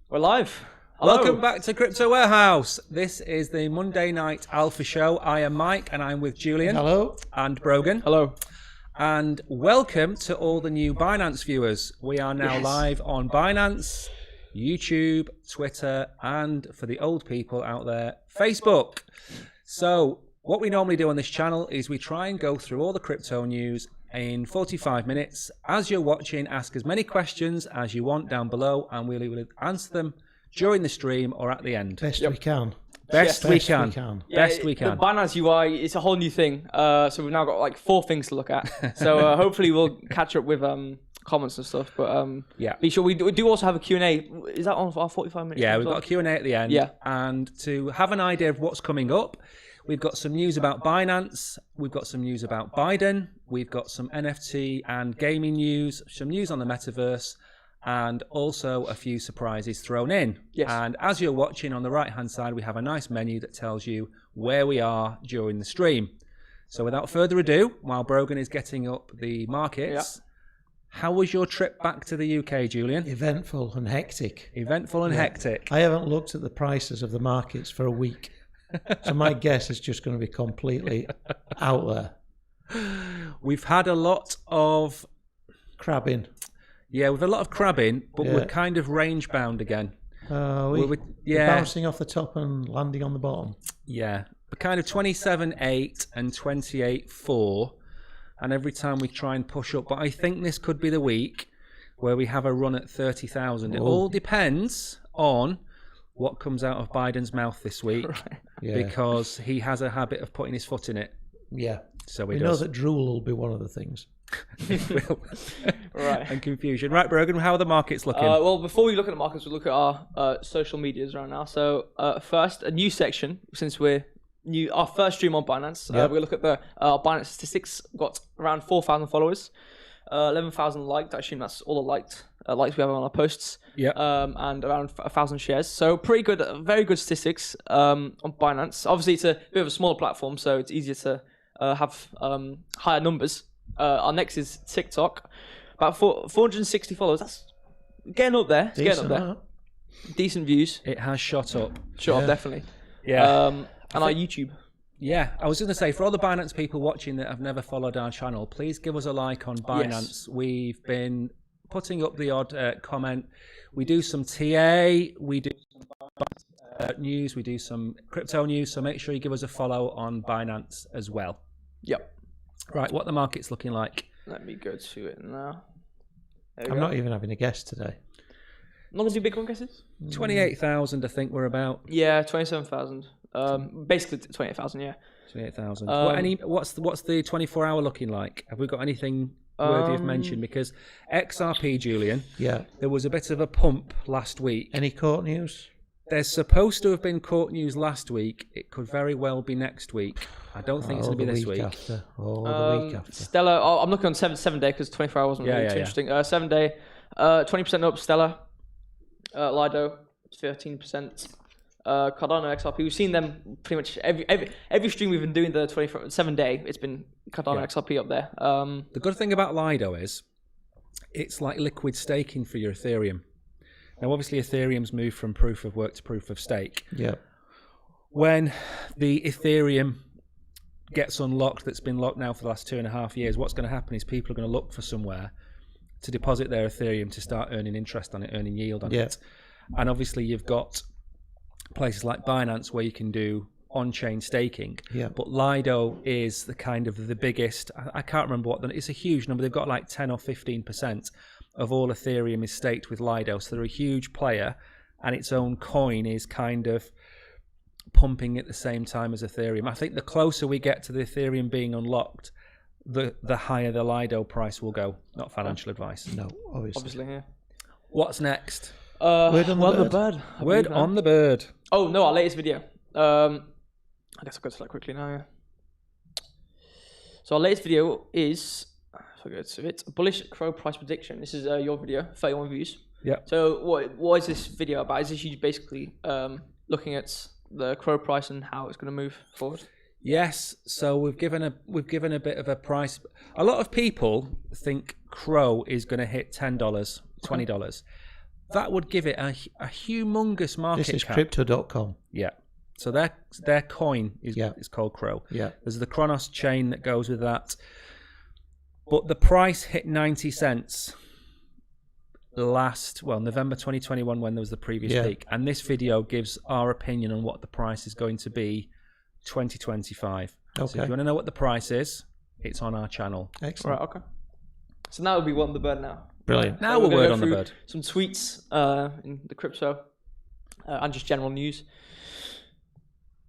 We're live. Hello. Welcome back to Crypto Warehouse. This is the Monday Night Alpha Show. I am Mike and I'm with Julian. Hello. And Brogan. Hello. And welcome to all the new Binance viewers. We are now live on Binance, YouTube, Twitter, and for the old people out there, Facebook. So what we normally do on this channel is we try and go through all the crypto news in 45 minutes. As you're watching, ask as many questions as you want down below, and we'll either answer them during the stream or at the end. Best we can. Best we can. Best we can. The Binance UI, it's a whole new thing. So we've now got like 4 things to look at. So hopefully we'll catch up with comments and stuff. But be sure we do also have a Q&A. Is that on for our 45 minutes? Yeah, we've got a Q&A at the end. Yeah. And to have an idea of what's coming up, we've got some news about Binance. We've got some news about Biden. We've got some NFT and gaming news, some news on the metaverse, and also a few surprises thrown in. Yes. And as you're watching on the right-hand side, we have a nice menu that tells you where we are during the stream. So without further ado, while Brogan is getting up the markets, how was your trip back to the UK, Julian? Eventful and hectic. Eventful and hectic. I haven't looked at the prices of the markets for a week. So my guess is just going to be completely out there. We've had a lot of crabbing. Yeah, we've had a lot of crabbing, but we're kind of range bound again. We're bouncing off the top and landing on the bottom. Yeah, we're kind of 27.8 and 28.4, and every time we try and push up. But I think this could be the week where we have a run at 30,000. It all depends on what comes out of Biden's mouth this week, because he has a habit of putting his foot in it. Yeah. So we know that drool will be one of the things. Right. And confusion. Right, Brogan, how are the markets looking? Well, before we look at the markets, we'll look at our social medias right now. So first, a new section, since we're new, our first stream on Binance. We'll look at the Binance statistics. We've got around 4,000 followers, 11,000 liked. I assume that's all the likes we have on our posts. Yeah. And around 1,000 shares. So pretty good, very good statistics on Binance. Obviously, it's a bit of a smaller platform, so it's easier to have higher numbers. Our next is TikTok. About 460 followers. That's getting up there. Decent views. It has shot up. Shot up, definitely. Yeah. And our YouTube. Yeah, I was going to say, for all the Binance people watching that have never followed our channel, please give us a like on Binance. Yes. We've been putting up the odd comment. We do some TA, we do some news, we do some crypto news, so make sure you give us a follow on Binance as well. Yep. Right, what the market's looking like. Let me go to it now. I'm not even having a guess today. Not going to do big one guesses? 28,000, I think we're about. Yeah, 27,000. Basically 28,000. Yeah. 28,000. What's the 24-hour looking like? Have we got anything worthy of mention? Because XRP, Julian, there was a bit of a pump last week. Any court news? There's supposed to have been court news last week. It could very well be next week. I don't think it's going to be this week. The week after. Stellar. I'm looking on 7 day because 24 hours wasn't really too interesting. 7 day, 20% up. Stellar, Lido, 13%. Cardano, XRP. We've seen them pretty much every stream we've been doing the 7 day. It's been Cardano, XRP up there. The good thing about Lido is it's like liquid staking for your Ethereum. Now, obviously, Ethereum's moved from proof of work to proof of stake. Yeah. When the Ethereum gets unlocked, that's been locked now for the last 2.5 years, what's going to happen is people are going to look for somewhere to deposit their Ethereum to start earning interest on it, earning yield on it. And obviously, you've got places like Binance where you can do on-chain staking. Yeah. But Lido is the kind of the biggest. I can't remember it's a huge number. They've got like 10 or 15% of all Ethereum is staked with Lido. So they're a huge player, and its own coin is kind of pumping at the same time as Ethereum. I think the closer we get to the Ethereum being unlocked, the higher the Lido price will go. Not financial advice. No, obviously. Yeah. What's next? Word on the bird. Word on the bird. Oh no, our latest video. I guess I'll go to that quickly now. Yeah. So our latest video is, if I go to it, bullish crow price prediction. This is your video, 31 views. Yeah. So what is this video about? Is this you basically looking at the crow price and how it's going to move forward? Yes. So we've given a bit of a price. A lot of people think crow is going to hit $10, $20. That would give it a humongous market cap. This is crypto.com. Yeah. So their coin is called Crow. Yeah. There's the Kronos chain that goes with that. But the price hit 90 cents November 2021 when there was the previous peak. And this video gives our opinion on what the price is going to be 2025. Okay. So if you want to know what the price is, it's on our channel. Excellent. Right, okay. So now it'll be word on the bird now. Brilliant. Now we're word on the bird. Some tweets in the crypto and just general news.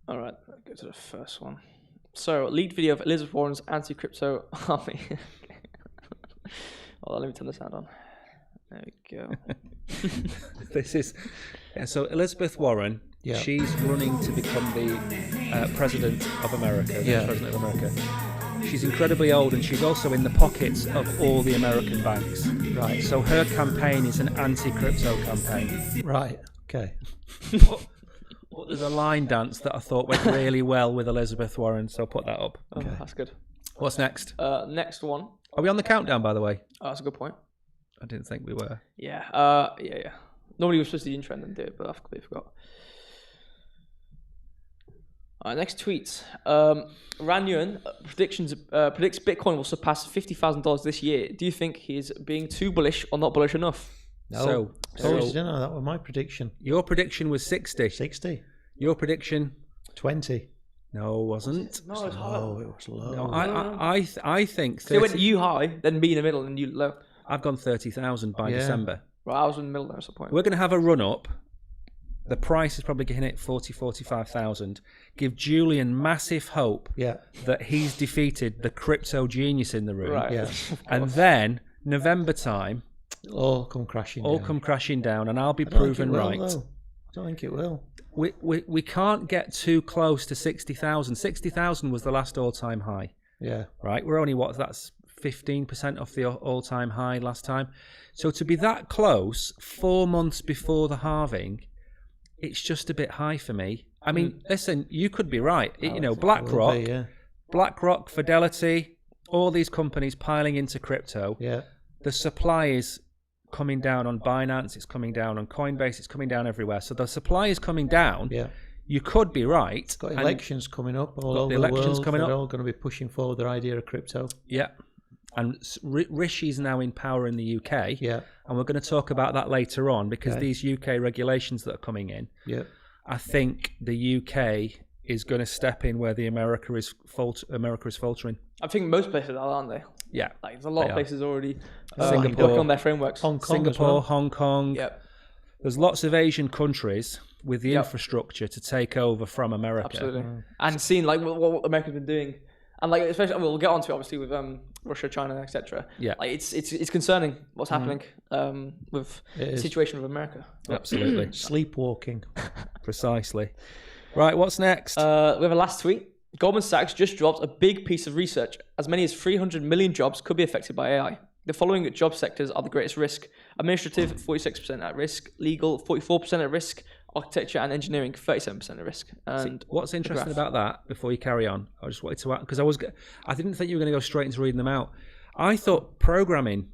All right, let's go to the first one. So, lead video of Elizabeth Warren's anti-crypto army. Hold on, let me turn the sound on. There we go. This is so Elizabeth Warren. Yeah. She's running to become the president of America. Yeah. President of America. She's incredibly old, and she's also in the pockets of all the American banks. Right. So her campaign is an anti-crypto campaign. Right. Okay. But there's a line dance that I thought went really well with Elizabeth Warren, so put that up. Okay. Oh, that's good. What's next? Next one. Are we on the countdown, by the way? Oh, that's a good point. I didn't think we were. Yeah. Yeah. Normally we're supposed to do the intro and then do it, but I completely forgot. All right, next tweet. Ran Yuan predicts Bitcoin will surpass $50,000 this year. Do you think he's being too bullish or not bullish enough? No. So that was my prediction. Your prediction was 60. 60. Your prediction? 20. No, it wasn't. No, it was high. Oh, it was low. No, I think 30. So it went you high, then me in the middle, and you low. I've gone 30,000 by December. Right, I was in the middle there at some point. We're going to have a run up. The price is probably going to hit 45,000. Give Julian massive hope that he's defeated the crypto genius in the room. Right. Yeah. And then November time, all come crashing down, and I'll be proven right. I don't think it will. We can't get too close to 60,000. 60,000 was the last all-time high. Yeah. Right. We're only that's 15% off the all-time high last time. So to be that close 4 months before the halving, it's just a bit high for me. I mean, listen, you could be right. BlackRock, Fidelity, all these companies piling into crypto. Yeah. The supply is coming down on Binance. It's coming down on Coinbase. It's coming down everywhere. So the supply is coming down. Yeah. You could be right. Got elections coming up all over the world. They're all going to be pushing forward their idea of crypto. Yeah. And Rishi's now in power in the UK. Yeah. And we're going to talk about that later on because these UK regulations that are coming in. Yeah. I think the UK is going to step in where America is faltering. I think most places are, aren't they? Yeah. Like there's a lot of places already Singapore, working on their frameworks. Hong Kong Singapore, Hong Kong. Yep. there's lots of Asian countries with the Yep. infrastructure to take over from America. Absolutely. And seeing like what America's been doing, and like especially we'll get onto it obviously with Russia, China, etc. Yeah. Like it's concerning what's happening with the situation with America. Absolutely. Sleepwalking. Precisely. Right, what's next? We have a last tweet. Goldman Sachs just dropped a big piece of research. As many as 300 million jobs could be affected by AI. The following job sectors are the greatest risk. Administrative, 46% at risk. Legal, 44% at risk. Architecture and engineering, 37% at risk. And What's interesting about that, before you carry on, I just wanted to add, because I didn't think you were going to go straight into reading them out. I thought programming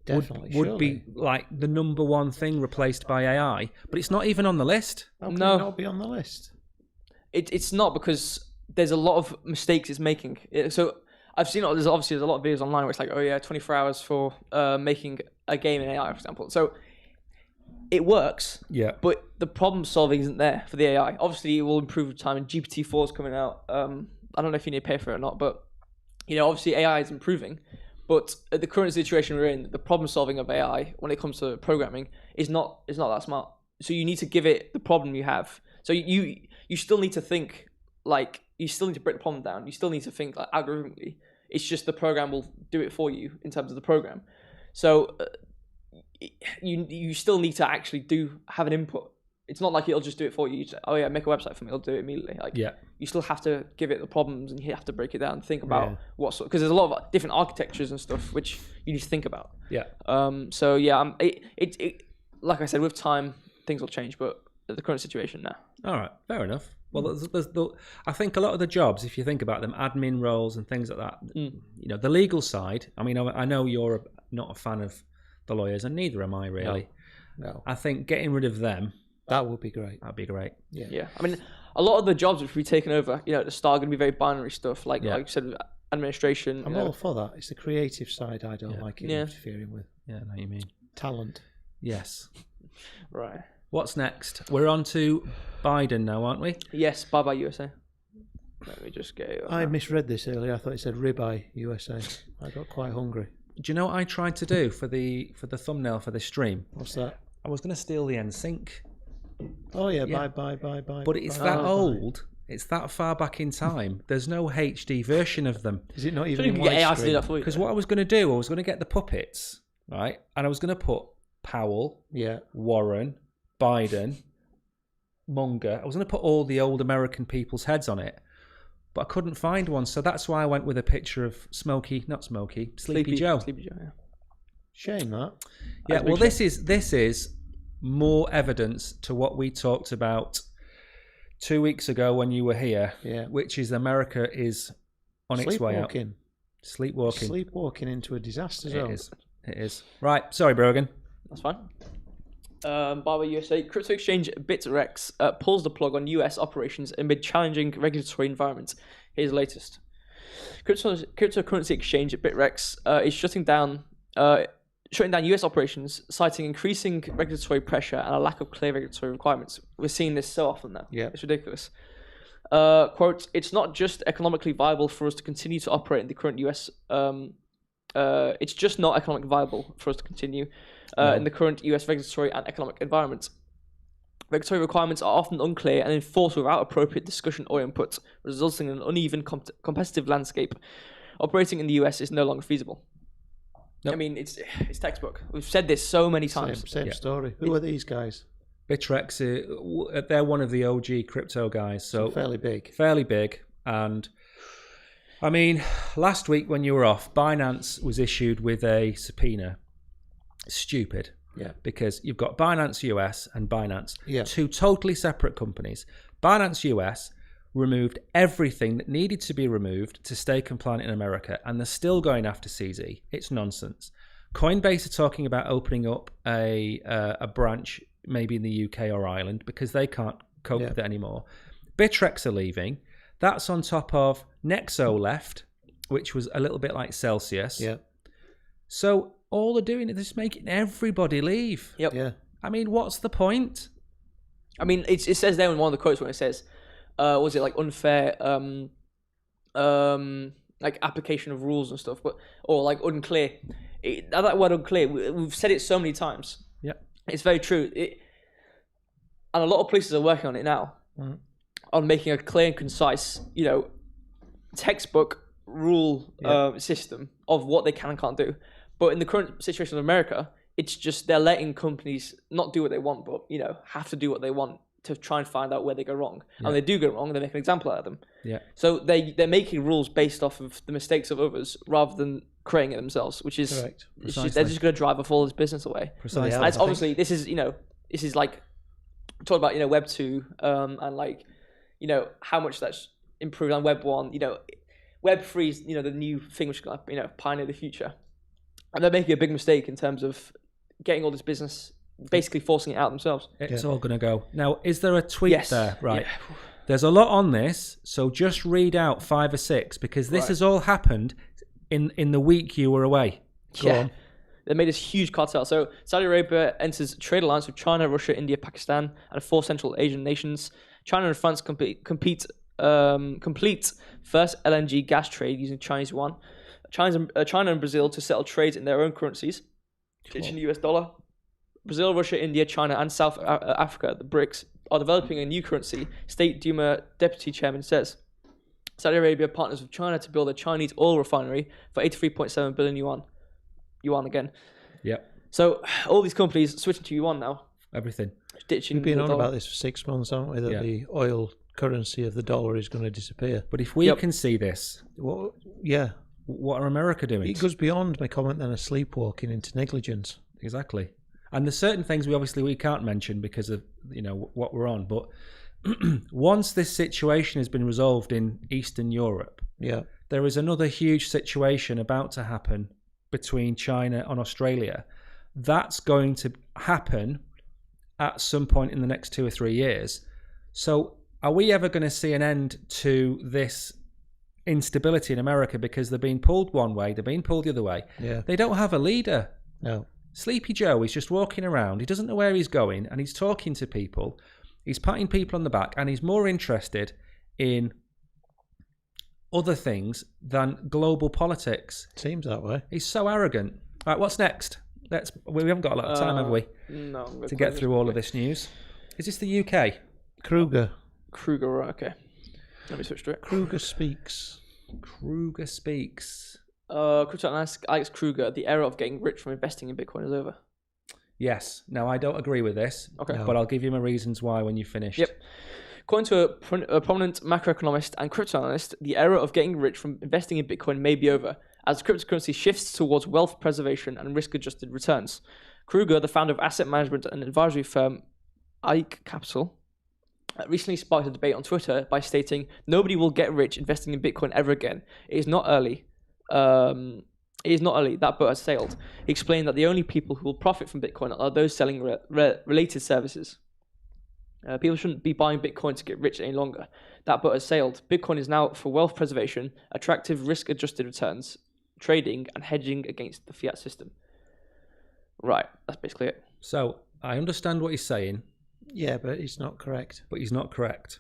Definitely. would be like the number one thing replaced by AI, but it's not even on the list. How can No. it not be on the list? It's not, because there's a lot of mistakes it's making. So I've seen, there's a lot of videos online where it's like, oh yeah, 24 hours for making a game in AI, for example. So it works, Yeah. but the problem solving isn't there for the AI. Obviously, it will improve with time, and GPT-4 is coming out. I don't know if you need to pay for it or not, but obviously AI is improving. But at the current situation we're in, the problem solving of AI when it comes to programming is not that smart. So you need to give it the problem you have. So you still need to think, like, you still need to break the problem down. You still need to think like algorithmically. It's just the program will do it for you in terms of the program. So you still need to actually have an input. It's not like it'll just do it for you. You just, oh yeah, make a website for me. It'll do it immediately. Like, Yeah. you still have to give it the problems, and you have to break it down and think about because there's a lot of different architectures and stuff which you need to think about. Yeah. So yeah, it like I said, with time things will change, but at the current situation now. All right, fair enough. Well, I think a lot of the jobs, if you think about them, admin roles and things like that, the legal side, I mean, I know you're not a fan of the lawyers, and neither am I really. No. I think getting rid of them, That would be great. that'd be great. Yeah. I mean, a lot of the jobs which we've taken over, at the start are going to be very binary stuff, like you said, with administration. I'm all for that. It's the creative side I don't like it interfering with. Yeah, I know what you mean. Talent. Yes. Right. What's next? We're on to Biden now, aren't we? Yes, bye-bye USA. Let me just go. I misread this earlier. I thought it said ribeye USA. I got quite hungry. Do you know what I tried to do for the thumbnail for this stream? What's that? I was going to steal the NSYNC. Oh yeah, Yeah. bye. But it's that old. It's that far back in time. There's no HD version of them. Is it not So even you in can get AI to do widescreen? that for you. Because what I was going to do, I was going to get the puppets, right? And I was going to put Powell, Yeah. Warren, Biden, Munger. I was going to put all the old American people's heads on it. But I couldn't find one. So that's why I went with a picture of Sleepy Joe. Sleepy Joe, yeah. Shame that. Yeah, well, this is more evidence to what we talked about 2 weeks ago when you were here, which is America is on its way out. Sleepwalking. Sleepwalking into a disaster zone. It is. Right, sorry, Brogan. That's fine. Bye-bye USA. Crypto exchange Bittrex pulls the plug on US operations amid challenging regulatory environment. Here's the latest. Cryptocurrency exchange Bittrex is shutting down US operations, citing increasing regulatory pressure and a lack of clear regulatory requirements. We're seeing this so often now. Yeah. It's ridiculous. Quote, it's not just economically viable for us to continue to operate in the current US... it's just not economically viable for us to continue in the current US regulatory and economic environment. Regulatory requirements are often unclear and enforced without appropriate discussion or input, resulting in an uneven competitive landscape. Operating in the US is no longer feasible. Nope. I mean, it's textbook. We've said this so many times. Same story. Who are these guys? Bittrex, they're one of the OG crypto guys. So fairly big. Fairly big. And I mean, last week when you were off, Binance was issued with a subpoena. Stupid. Yeah. Because you've got Binance US and Binance, Yeah. two totally separate companies. Binance US removed everything that needed to be removed to stay compliant in America, and they're still going after CZ. It's nonsense. Coinbase are talking about opening up a branch maybe in the UK or Ireland because they can't cope with it anymore. Bittrex are leaving. That's on top of Nexo left, which was a little bit like Celsius. Yeah. So all they're doing is just making everybody leave. Yep. Yeah. I mean, what's the point? I mean, it says there in one of the quotes when it says, was it like unfair, like application of rules and stuff, or like unclear. That word unclear, we've said it so many times. Yeah. It's very true. And a lot of places are working on it now, on making a clear and concise, textbook rule system of what they can and can't do. But in the current situation of America, it's just they're letting companies not do what they want, but have to do what they want to try and find out where they go wrong. Yeah. And they do go wrong, they make an example out of them. Yeah. So they're making rules based off of the mistakes of others rather than creating it themselves, which is correct. They're just going to drive all this business away. Precisely. And it's obviously this is like talking about Web 2 and like how much that's improved on Web 1. Web 3 is the new thing which is going to pioneer the future. And they're making a big mistake in terms of getting all this business, basically forcing it out themselves. It's all going to go. Now, is there a tweet there? Right. Yeah. There's a lot on this, so just read out 5 or 6 because this has all happened in the week you were away. Go on. They made this huge cartel. So Saudi Arabia enters trade alliance with China, Russia, India, Pakistan, and 4 Central Asian nations. China and France complete first LNG gas trade using Chinese yuan. China and Brazil to settle trades in their own currencies, in the US dollar. Brazil, Russia, India, China, and South Africa, the BRICS, are developing a new currency, State Duma Deputy Chairman says. Saudi Arabia partners with China to build a Chinese oil refinery for 83.7 billion yuan. Yuan again. Yep. So all these companies switching to yuan now. Everything. Ditching We've been on dollar. about this for 6 months, haven't we? That the oil currency of the dollar is going to disappear. But if we can see this, what are America doing? It goes beyond my comment then of sleepwalking into negligence. Exactly. And there's certain things we can't mention because of what we're on. But once this situation has been resolved in Eastern Europe, there is another huge situation about to happen between China and Australia. That's going to happen at some point in the next 2 or 3 years. So are we ever going to see an end to this instability in America because they're being pulled one way, they're being pulled the other way? Yeah. They don't have a leader. No. Sleepy Joe is just walking around. He doesn't know where he's going, and he's talking to people. He's patting people on the back, and he's more interested in other things than global politics. Seems that way. He's so arrogant. All right, what's next? We haven't got a lot of time, have we? No. To get through all of this news. Is this the UK? Kruger, right, okay. Let me switch to it. Kruger speaks. Crypto analyst Alex Kruger, the era of getting rich from investing in Bitcoin is over. Yes. Now, I don't agree with this, okay, but I'll give you my reasons why when you've finished. Yep. According to a prominent macroeconomist and crypto analyst, the era of getting rich from investing in Bitcoin may be over, as cryptocurrency shifts towards wealth preservation and risk-adjusted returns. Kruger, the founder of asset management and advisory firm Ike Capital, recently sparked a debate on Twitter by stating, "Nobody will get rich investing in Bitcoin ever again. It is not early. That boat has sailed." He explained that the only people who will profit from Bitcoin are those selling related services. People shouldn't be buying Bitcoin to get rich any longer. That boat has sailed. Bitcoin is now for wealth preservation, attractive risk-adjusted returns, trading, and hedging against the fiat system. Right, that's basically it. So, I understand what he's saying. Yeah, but it's not correct. But he's not correct.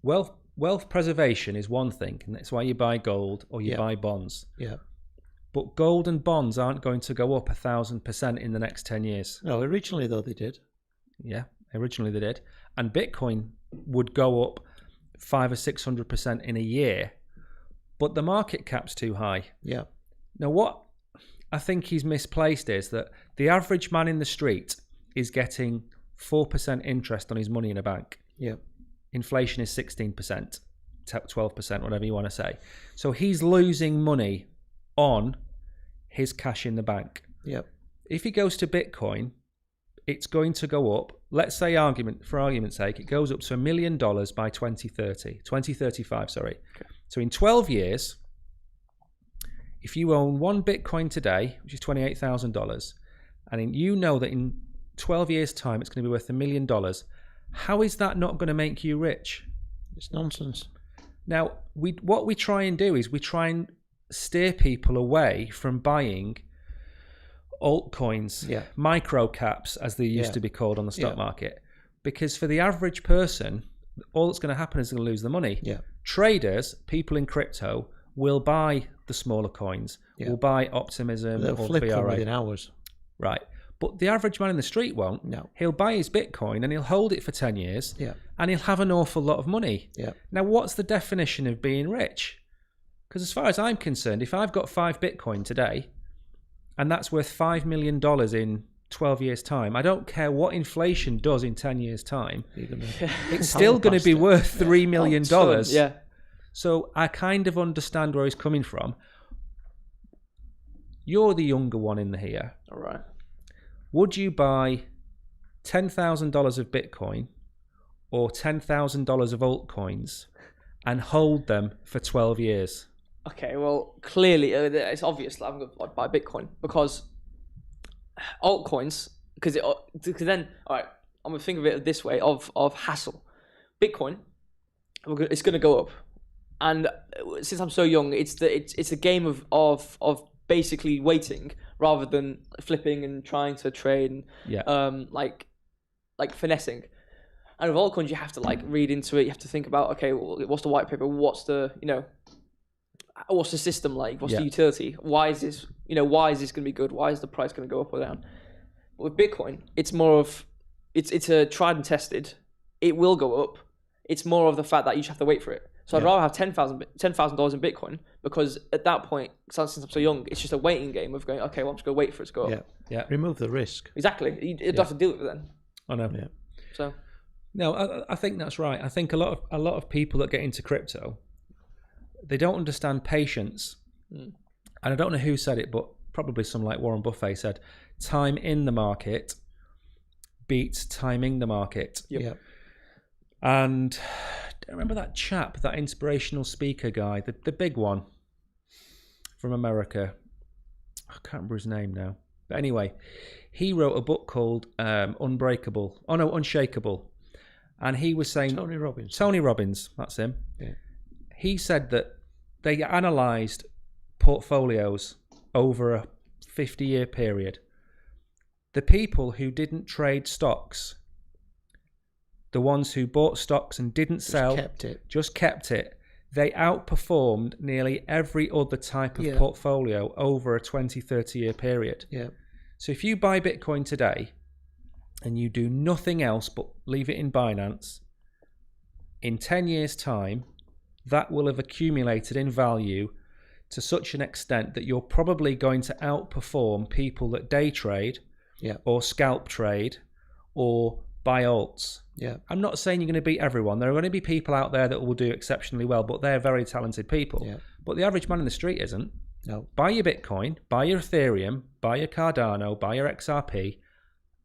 Wealth preservation is one thing, and that's why you buy gold or you buy bonds. Yeah. But gold and bonds aren't going to go up 1,000% in the next 10 years. No, originally though they did. Yeah, originally they did. And Bitcoin would go up 500 or 600% in a year, but the market cap's too high. Yeah. Now, what I think he's misplaced is that the average man in the street is getting 4% interest on his money in a bank. Yeah. Inflation is 16%, 12%, whatever you want to say. So he's losing money on his cash in the bank. Yep. If he goes to Bitcoin, it's going to go up. Let's say, for argument's sake, it goes up to $1 million by 2035. Okay. So in 12 years, if you own one Bitcoin today, which is $28,000, and you know that in 12 years' time it's going to be worth $1 million, how is that not going to make you rich? It's nonsense. Now, what we try and do is we try and steer people away from buying altcoins, micro caps, as they used to be called on the stock market, because for the average person, all that's going to happen is they're going to lose the money. Yeah. Traders, people in crypto, will buy the smaller coins, will buy Optimism, They'll or flip them VRA. within hours. Right. But the average man in the street won't. No. He'll buy his Bitcoin and he'll hold it for 10 years Yeah. and he'll have an awful lot of money. Yeah. Now, what's the definition of being rich? Because as far as I'm concerned, if I've got 5 Bitcoin today and that's worth $5 million in 12 years' time, I don't care what inflation does in 10 years' time, it's still going to be worth $3 million. Yeah. So I kind of understand where he's coming from. You're the younger one in here. All right. Would you buy $10,000 of Bitcoin or $10,000 of altcoins and hold them for 12 years? Okay, well, clearly, it's obvious that I'm going to buy Bitcoin because altcoins, because then, all right, I'm going to think of it this way of hassle. Bitcoin, it's going to go up. And since I'm so young, it's a game of basically waiting rather than flipping and trying to trade and like finessing. And with altcoins, you have to like read into it. You have to think about, okay, well, what's the white paper? What's the what's the system like? What's the utility? Why is this going to be good? Why is the price going to go up or down? But with Bitcoin, it's more of it's a tried and tested. It will go up. It's more of the fact that you just have to wait for it. So I'd rather have $10,000 in Bitcoin because at that point, since I'm so young, it's just a waiting game of going, okay, well, I'm just going to wait for it to go up. Yeah. Remove the risk. Exactly. You don't have to deal with it then. I know. Yeah. So. No, I think that's right. I think a lot of people that get into crypto, they don't understand patience. And I don't know who said it, but probably someone like Warren Buffett said, time in the market beats timing the market. Yep. And I remember that chap, that inspirational speaker guy, the big one from America. I can't remember his name now. But anyway, he wrote a book called Unshakable. And he was saying... Tony Robbins, that's him. Yeah. He said that they analysed portfolios over a 50-year period. The people who didn't trade stocks, the ones who bought stocks and didn't sell, just kept it, they outperformed nearly every other type of portfolio over a 20, 30-year period. Yeah. So if you buy Bitcoin today and you do nothing else but leave it in Binance, in 10 years' time, that will have accumulated in value to such an extent that you're probably going to outperform people that day trade or scalp trade or buy alts. Yeah. I'm not saying you're going to beat everyone. There are going to be people out there that will do exceptionally well, but they're very talented people. Yeah. But the average man in the street isn't. No. Buy your Bitcoin, buy your Ethereum, buy your Cardano, buy your XRP,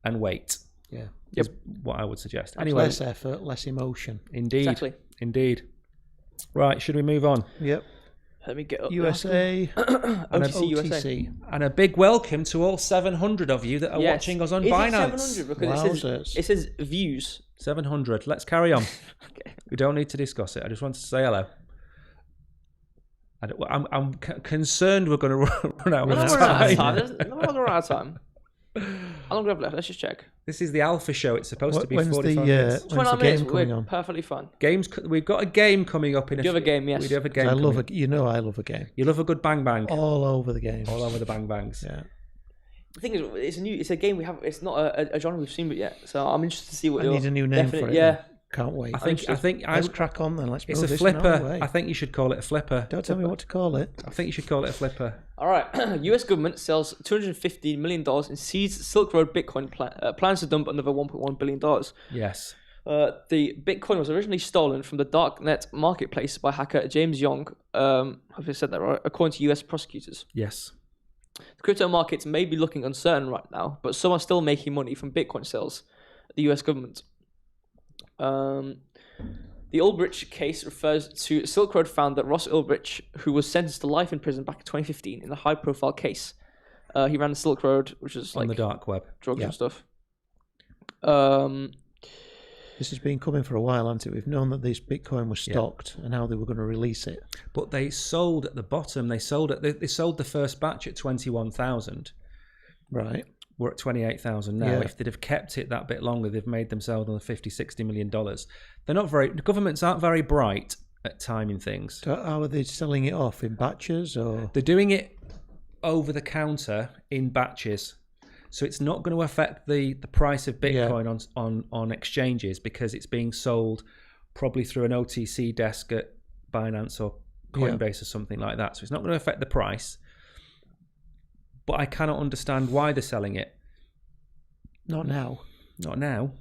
and wait. Yeah. Is what I would suggest. Anyway, less effort, less emotion. Indeed. Exactly. Indeed. Right, should we move on? Yep. Let me get up. USA. and OTC. USA. And a big welcome to all 700 of you that are watching us on Binance. Is it 700? Because it says views. 700. Let's carry on. Okay. We don't need to discuss it. I just wanted to say hello. I'm concerned we're going to run out of time. We're not going to run out of time. How long do we have left? Let's just check. This is the alpha show. It's supposed to be when's 45 the, minutes. 29 game minutes. coming We're on? perfectly fine. We've got a game coming up in a You have a game, yes. We do have a game. I love I love a game. You love a good bang bang. All over the games. All over the bang bangs. Yeah. The thing is, it's a game we have. It's not a genre we've seen yet. So I'm interested to see what. I need a new name for it. Yeah. Then. Can't wait. I think let's crack on then. Let's. It's a flipper. I think you should call it a flipper. Don't tell me what to call it. I think you should call it a flipper. All right. U.S. government sells $250 million in seized Silk Road Bitcoin plans to dump another $1.1 billion. Yes. The Bitcoin was originally stolen from the darknet marketplace by hacker James Young. Have I said that right? According to U.S. prosecutors. Yes. The crypto markets may be looking uncertain right now, but some are still making money from Bitcoin sales. The U.S. government. The Ulbricht case refers to Silk Road founder Ross Ulbricht, who was sentenced to life in prison back in 2015 in a high-profile case. He ran the Silk Road, which is on the dark web, drugs and stuff. This has been coming for a while, hasn't it? We've known that this Bitcoin was stocked and how they were going to release it. But they sold at the bottom. They sold the first batch at 21,000. Right. We're at 28,000 now. If they'd have kept it that bit longer, they've made themselves on $50-60 million. The governments aren't very bright at timing things. So how are they selling it off in batches or? They're doing it over the counter in batches. So it's not going to affect the price of Bitcoin on exchanges because it's being sold probably through an OTC desk at Binance or Coinbase or something like that. So it's not going to affect the price. But I cannot understand why they're selling it. Not now. Not now.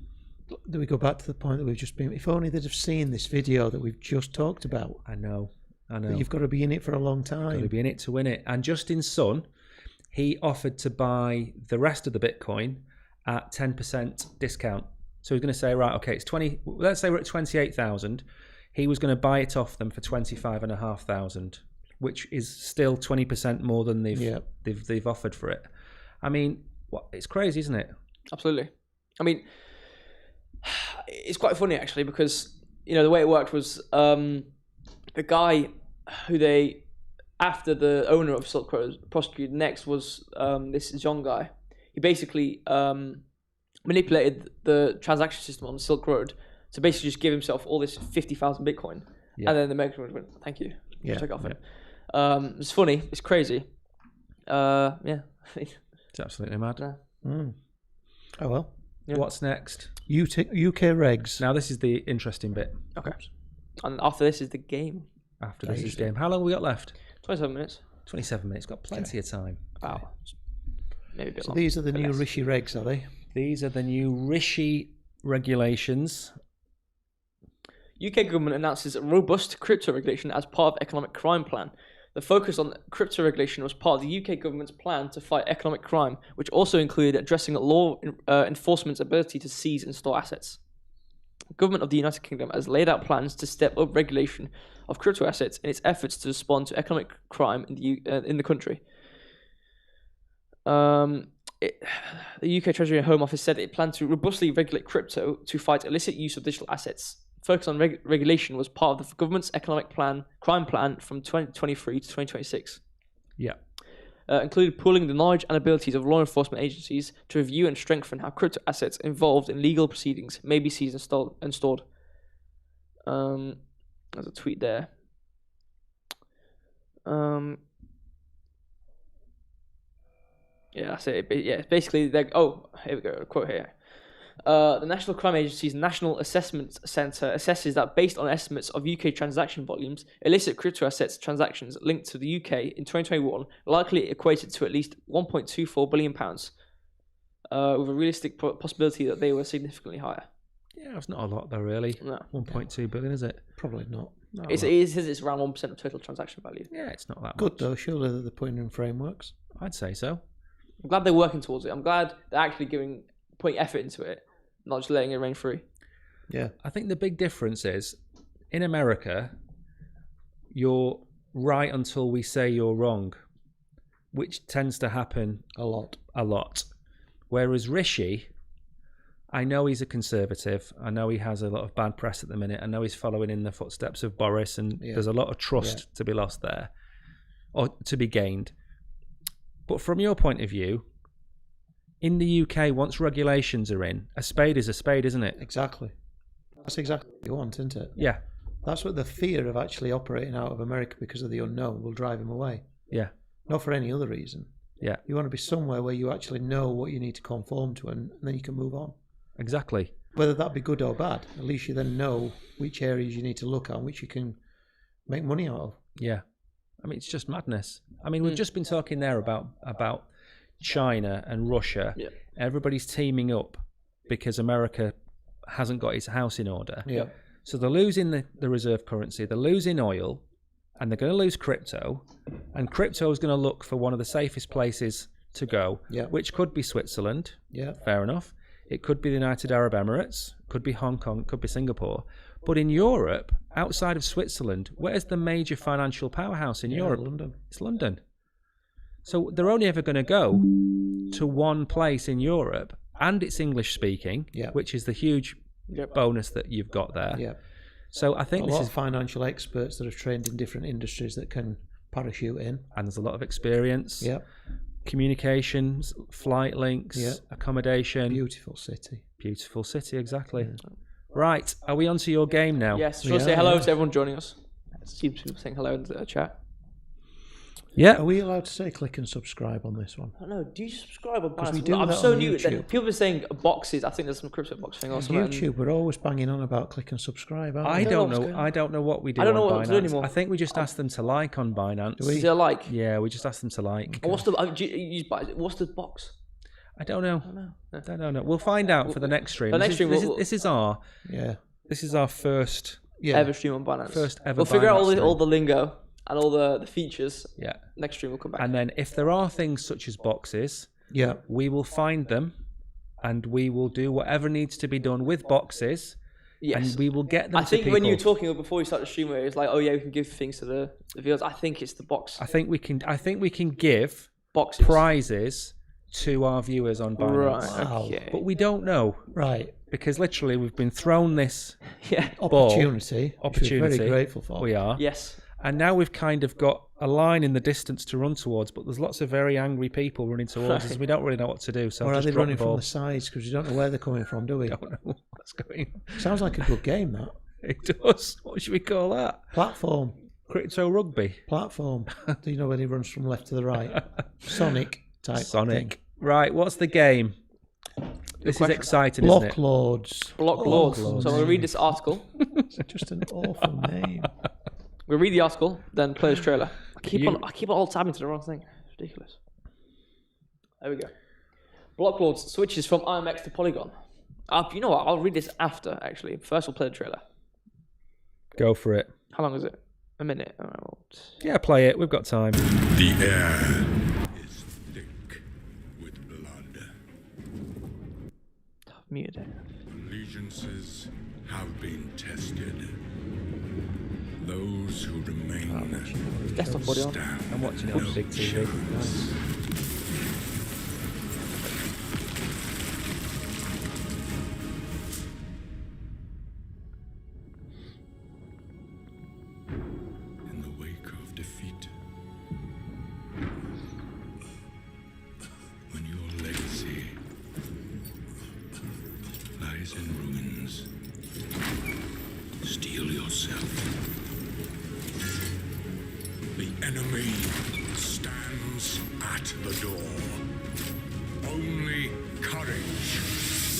Do we go back to the point that we've just been? If only they'd have seen this video that we've just talked about. I know. That you've got to be in it for a long time. Got to be in it to win it. And Justin Sun, he offered to buy the rest of the Bitcoin at 10% discount. So he's going to say, right, okay, it's 20. Let's say we're at 28,000. He was going to buy it off them for 25,500, which is still 20% more than they've offered for it. I mean, it's crazy, isn't it? Absolutely. I mean, it's quite funny actually because the way it worked was the guy who after the owner of Silk Road prosecuted next was this Zhong guy. He basically manipulated the transaction system on the Silk Road to basically just give himself all this 50,000 Bitcoin, and then the American went, "Thank you, took it off him." It's funny, it's crazy. It's absolutely mad. Oh well. Yeah. What's next? UK regs. Now this is the interesting bit. Okay. And after this is the game. After this is game. How long have we got left? 27 minutes. 27 minutes. Got plenty of time. Wow. Maybe a bit so long. These are the new Rishi regs, are they? These are the new Rishi regulations. UK government announces a robust crypto regulation as part of economic crime plan. The focus on crypto regulation was part of the UK government's plan to fight economic crime, which also included addressing law enforcement's ability to seize and store assets. The government of the United Kingdom has laid out plans to step up regulation of crypto assets in its efforts to respond to economic crime in the country. The UK Treasury and Home Office said it planned to robustly regulate crypto to fight illicit use of digital assets. Focus on regulation was part of the government's economic crime plan from 2023 to 2026. Yeah. Included pooling the knowledge and abilities of law enforcement agencies to review and strengthen how crypto assets involved in legal proceedings may be seized and stored. There's a tweet there. That's it. Yeah, basically, here we go. A quote here. The National Crime Agency's National Assessment Centre assesses that based on estimates of UK transaction volumes, illicit crypto assets transactions linked to the UK in 2021 likely equated to at least £1.24 billion, with a realistic possibility that they were significantly higher. Yeah, it's not a lot though, really. No. 1.2 billion, is it? Probably not. It says it's around 1% of total transaction value. Yeah, it's not that good much. though. Surely that they're putting in frameworks. I'd say so. I'm glad they're working towards it. I'm glad they're actually putting effort into it, not just letting it rain free. Yeah. I think the big difference is, in America, you're right until we say you're wrong, which tends to happen A lot. Whereas Rishi, I know he's a conservative. I know he has a lot of bad press at the minute. I know he's following in the footsteps of Boris, and there's a lot of trust to be lost there, or to be gained. But from your point of view, in the UK, once regulations are in, a spade is a spade, isn't it? Exactly. That's exactly what you want, isn't it? Yeah. That's what the fear of actually operating out of America because of the unknown will drive him away. Yeah. Not for any other reason. Yeah. You want to be somewhere where you actually know what you need to conform to, and then you can move on. Exactly. Whether that be good or bad, at least you then know which areas you need to look at and which you can make money out of. Yeah. I mean, it's just madness. I mean, we've just been talking there about China and Russia. Yeah. Everybody's teaming up because America hasn't got its house in order. Yeah. So they're losing the reserve currency, they're losing oil, and they're going to lose crypto. And crypto is going to look for one of the safest places to go, which could be Switzerland. Yeah. Fair enough. It could be the United Arab Emirates, could be Hong Kong, could be Singapore. But in Europe, outside of Switzerland, where's the major financial powerhouse in Europe? London. It's London. So they're only ever going to go to one place in Europe, and it's English speaking, which is the huge bonus that you've got there. Yeah. So I think a lot of financial experts that have trained in different industries that can parachute in. And there's a lot of experience. Yeah. Communications, flight links, accommodation. Beautiful city. Beautiful city, exactly. Yeah. Right, are we on to your game now? Yes, shall I say hello to everyone joining us? See people saying hello in the chat. Yeah. Are we allowed to say click and subscribe on this one? I don't know. Do you subscribe on Binance? we do I'm that so on new. YouTube. People are saying boxes. I think there's some crypto box thing or something. YouTube, we're always banging on about click and subscribe, aren't I we? don't what's know. going I don't know what we do I don't know on what to Binance. do anymore. I think we just asked them to like on Binance. Do we? Is there like? Yeah, we just asked them to like. And what's the? What's the box? I don't know. I don't know. I don't know. We'll find out for the next stream. The next stream, This is our first Ever stream on Binance. First ever We'll figure out Binance all the lingo and all the features. Yeah. Next stream will come back. And then if there are things such as boxes, Yeah. we will find them and we will do whatever needs to be done with boxes. Yes. And we will get them I to think people. when you were talking before we started the stream, where it was like, oh yeah, we can give things to the viewers. I think it's the box. I think we can give Boxes. prizes to our viewers on Binance. Right. Wow. Okay. But we don't know Right. because literally we've been thrown this Yeah. Opportunity. Which we're opportunity. very grateful for. We are. Yes. And now we've kind of got a line in the distance to run towards, but there's lots of very angry people running towards us. We don't really know what to do. So Or I'll are just they drop running the ball. from the sides because we don't know where they're coming from, do we? I don't know what's going. Sounds like a good game, that. It does. What should we call that? Platform. Crypto rugby. Platform. Do you know when he runs from left to the right? Sonic type Sonic. thing. Right. What's the game? This is question. exciting, isn't Block it? Lords. Block Lords. So I'm going to read this article. It's just an awful name. We'll read the article, then play this trailer. I keep You- on alt tabbing to the wrong thing. It's ridiculous. There we go. Block Lords switches from IMX to Polygon. You know what? I'll read this after, actually. First, we'll play the trailer. Go for it. How long is it? A minute. Yeah, play it. We've got time. The air is thick with blood. Muted it. Allegiances have been tested. Those who remain Desktop audio on. stand I'm watching it on no big TV. chance. In the wake of defeat, when your legacy lies in ruins, steel yourself. The enemy stands at the door. Only courage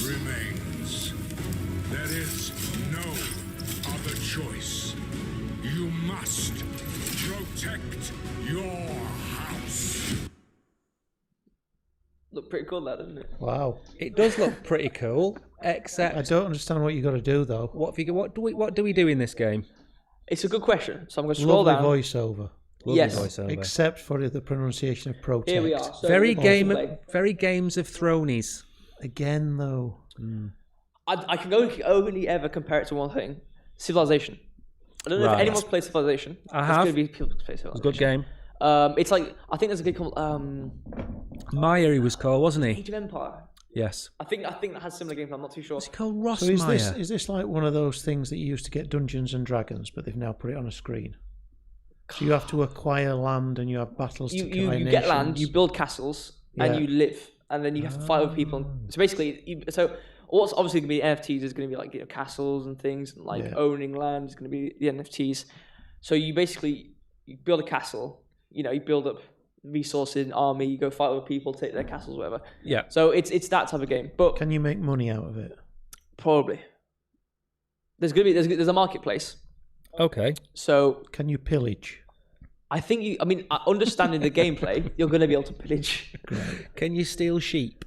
remains. There is no other choice. You must protect your house. Look pretty cool, that, doesn't it? Wow. It does look pretty cool, except I don't understand what you got to do, though. what do we do in this game? It's a good question. So I'm going to scroll Lovely down. voiceover. Lovely Yes. voiceover. Except for the pronunciation of protect. Here we are. So Very play. very Games of Thronies. Again, though. I can only ever compare it to one thing: Civilization. I don't know Right. if anyone's played Civilization. I There's have. gonna be people who play Civilization. Good game. It's like I think there's a game called Maya he was called, wasn't he? Age of Empire. Yes. I think that has similar gameplay. I'm not too sure. Is he called Ross So is Maya? this like one of those things that you used to get Dungeons and Dragons, but they've now put it on a screen? So you have to acquire land and you have battles to You acquire get land, nations. you build castles, Yeah. and you live, and then you have to fight with people. So basically, so what's obviously going to be NFTs is going to be like castles and things, and like Yeah. owning land is going to be the NFTs. So you build a castle. You build up resources, army. You go fight with people, take their castles, whatever. Yeah. So it's that type of game, but Can you make money out of it? probably there's a marketplace. Okay. So Can you pillage? I think understanding the gameplay, you're going to be able to pillage. Can you steal sheep?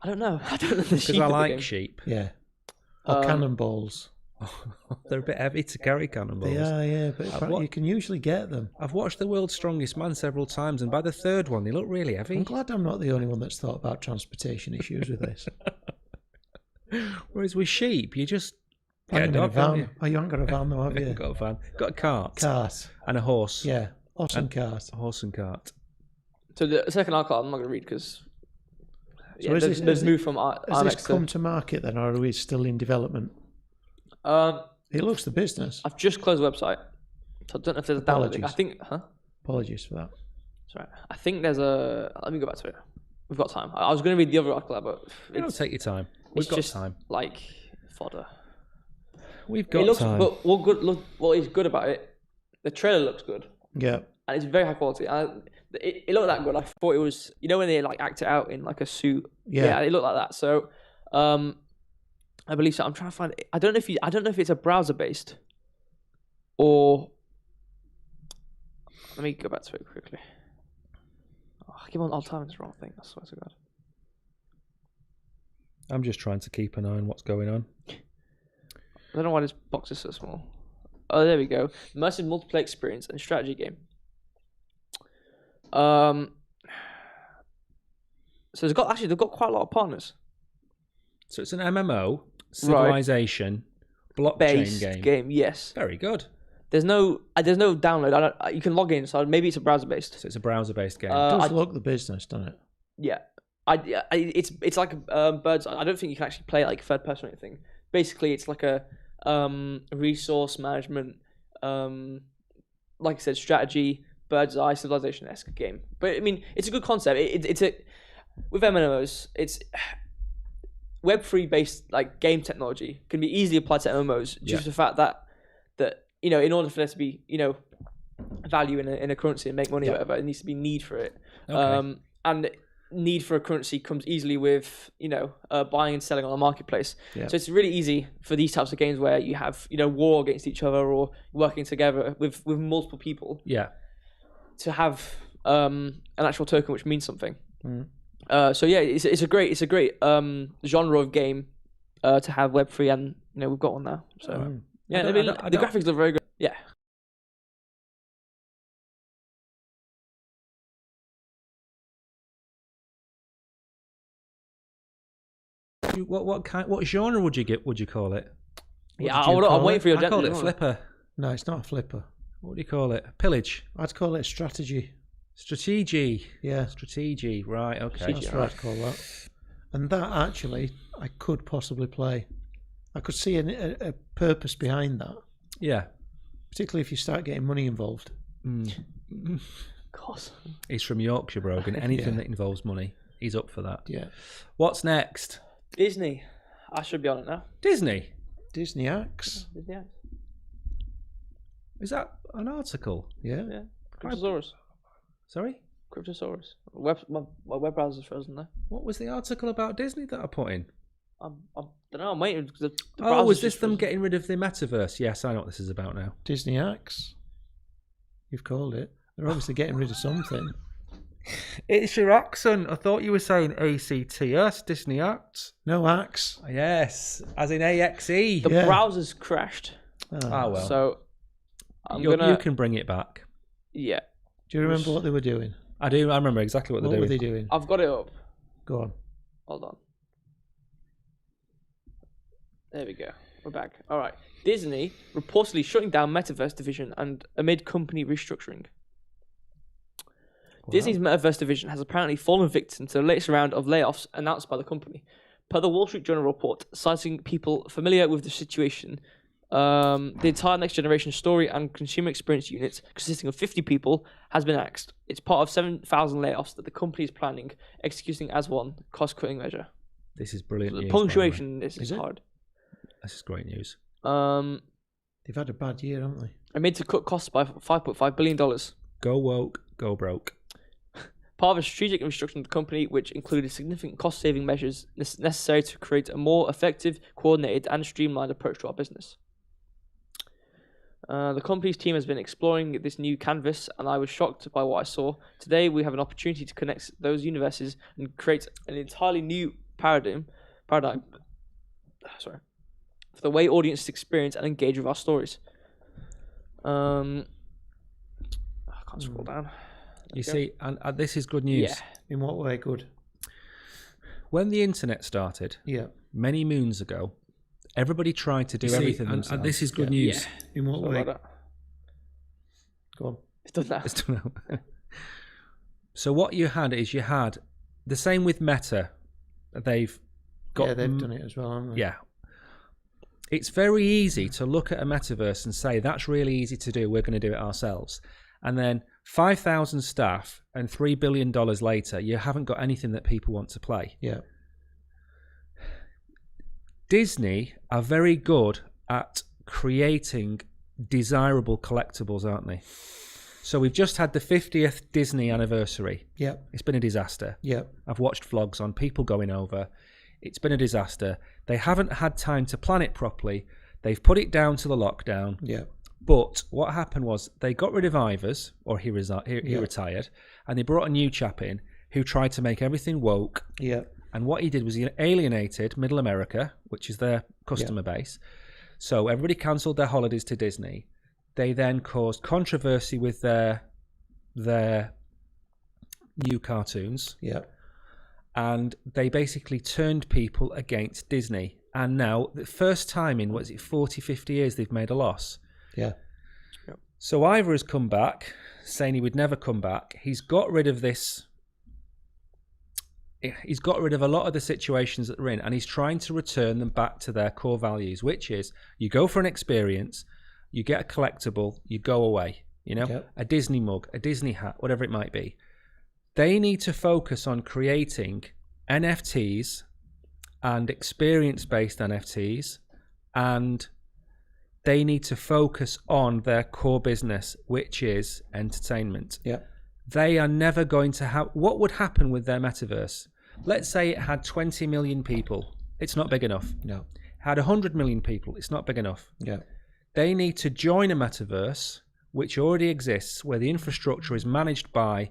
I don't know. I don't know the Because sheep I of the like game. sheep. Yeah. Or cannonballs. They're a bit heavy to carry, cannonballs. They are, yeah, but apparently you can usually get them. I've watched The World's Strongest Man several times, and by the third one, they look really I'm heavy. glad I'm not the only one that's thought about transportation issues with this. Whereas with sheep, you just Hang get a on dog, don't you? van. Oh, you haven't got a van though, have you? Got a van. Got a cart. Cart. And a horse. Yeah. Horse and cart. A horse and cart. So the second article I'm not going to read because is this- there's is moved from Has IMX this come to market then, or are we still in development? It looks the business. I've just closed the website, so I don't know if there's a download link. I Apologies. think, Apologies for that. Sorry, I think there's a. Let me go back to it. We've got time. I was going to read the other article, but You don't take your time. We've it's got just time. like fodder. We've It got looks, time. but what is good about it? The trailer looks good. Yeah. and it's very high quality. And it looked that good. I thought it was, you know, when they like act it out in like a suit. Yeah. It looked like that. So, I believe so. I'm trying to find. I don't know if it's a browser based, or let me go back to it quickly. Oh, I keep on all time this wrong thing. I swear to God. I'm just trying to keep an eye on what's going on. I don't know why this box is so small. Oh, there we go. Immersive multiplayer experience and strategy game. So they've got quite a lot of partners. So it's an MMO, civilization, blockchain game. Yes. Very good. There's no download. You can log in, so maybe it's a browser based. So it's a browser-based game. It does look the business, doesn't it? Yeah. It's like Birds. I don't think you can actually play it like third person or anything. Basically, it's like a resource management, like I said, strategy, Bird's Eye civilization-esque game. But I mean, it's a good concept. With MMOs, it's Web3 based like game technology can be easily applied to MMOs due to the fact that you know, in order for there to be, you know, value in a currency and make money or whatever, it needs to be need for it. Okay. And need for a currency comes easily with, you know, buying and selling on a marketplace. Yeah. So it's really easy for these types of games where you have, you know, war against each other or working together with multiple people. Yeah. To have an actual token which means something. Mm. So yeah, it's a great genre of game to have Web3, and you know, we've got one now. So yeah, the graphics look very good. Yeah. What genre would you call it? I'm waiting for your. I call it flipper. No, it's not a flipper. What do you call it? Pillage. I'd call it strategy. Strategy. Yeah. Strategy. Right. Okay. That's what I'd call that. And that actually, I could possibly play. I could see a purpose behind that. Yeah. Particularly if you start getting money involved. Of course. He's from Yorkshire, Brogan. Anything that involves money, he's up for that. Yeah. What's next? Disney. I should be on it now. Disney. Disney Axe. Disney Axe. Is that an article? Yeah. Yeah. Cryptosaurus. Sorry? Cryptosaurus. My web browser's frozen there. What was the article about Disney that I put in? I don't know. I'm waiting because the Oh, was browser's this just them frozen. getting rid of the metaverse? Yes, I know what this is about now. Disney Axe. You've called it. They're obviously getting rid of something. It's your accent. I thought you were saying ACTS, Disney Axe. No Axe. Yes, as in AXE. The Yeah. browser's crashed. Ah, well. So You can bring it back. Yeah. Do you remember what they were doing? I do. I remember exactly what What they're were doing. they doing? I've got it up. Go on. Hold on. There we go. We're back. All right. Disney reportedly shutting down Metaverse division and amid company restructuring. Disney's Metaverse division has apparently fallen victim to the latest round of layoffs announced by the company. Per the Wall Street Journal report, citing people familiar with the situation, the entire Next Generation Story and Consumer Experience unit, consisting of 50 people, has been axed. It's part of 7,000 layoffs that the company is planning, executing as one cost-cutting measure. This is brilliant news. The by the way. punctuation is Is it? hard. This is great news. They've had a bad year, haven't they? Amid to cut costs by $5.5 billion. Go woke, go broke. Part of a strategic restructuring of the company, which included significant cost-saving measures necessary to create a more effective, coordinated, and streamlined approach to our business. The company's team has been exploring this new canvas, and I was shocked by what I saw. Today, we have an opportunity to connect those universes and create an entirely new paradigm. Sorry, for the way audiences experience and engage with our stories. I can't scroll down. You see, and this is good news. Yeah. In what way? Good. When the internet started, Yeah. many moons ago, everybody tried to do You see, everything and themselves. this is good news. In what Sorry way? about that. Go on. It's done now. It's done now. So what you had the same with Meta. They've got They've done it as well, haven't they? Yeah. It's very easy to look at a metaverse and say, that's really easy to do, we're going to do it ourselves. And then 5,000 staff and $3 billion later, you haven't got anything that people want to play. Yeah. Disney are very good at creating desirable collectibles, aren't they? So we've just had the 50th Disney anniversary. Yeah. It's been a disaster. Yeah. I've watched vlogs on people going over. It's been a disaster. They haven't had time to plan it properly. They've put it down to the lockdown. Yeah. But what happened was they got rid of Ivers, or he retired, and they brought a new chap in who tried to make everything woke. Yeah. And what he did was he alienated Middle America, which is their customer base. So everybody cancelled their holidays to Disney. They then caused controversy with their new cartoons. Yeah. And they basically turned people against Disney. And now, the first time in, 40, 50 years, they've made a loss. Yeah. So Ivor has come back, saying he would never come back. He's got rid of this. He's got rid of a lot of the situations that they're in, and he's trying to return them back to their core values, which is you go for an experience, you get a collectible, you go away. You know, a Disney mug, a Disney hat, whatever it might be. They need to focus on creating NFTs and experience-based NFTs, and they need to focus on their core business, which is entertainment. Yeah. They are never going to have... What would happen with their metaverse? Let's say it had 20 million people. It's not big enough. No. Had 100 million people. It's not big enough. Yeah. They need to join a metaverse, which already exists, where the infrastructure is managed by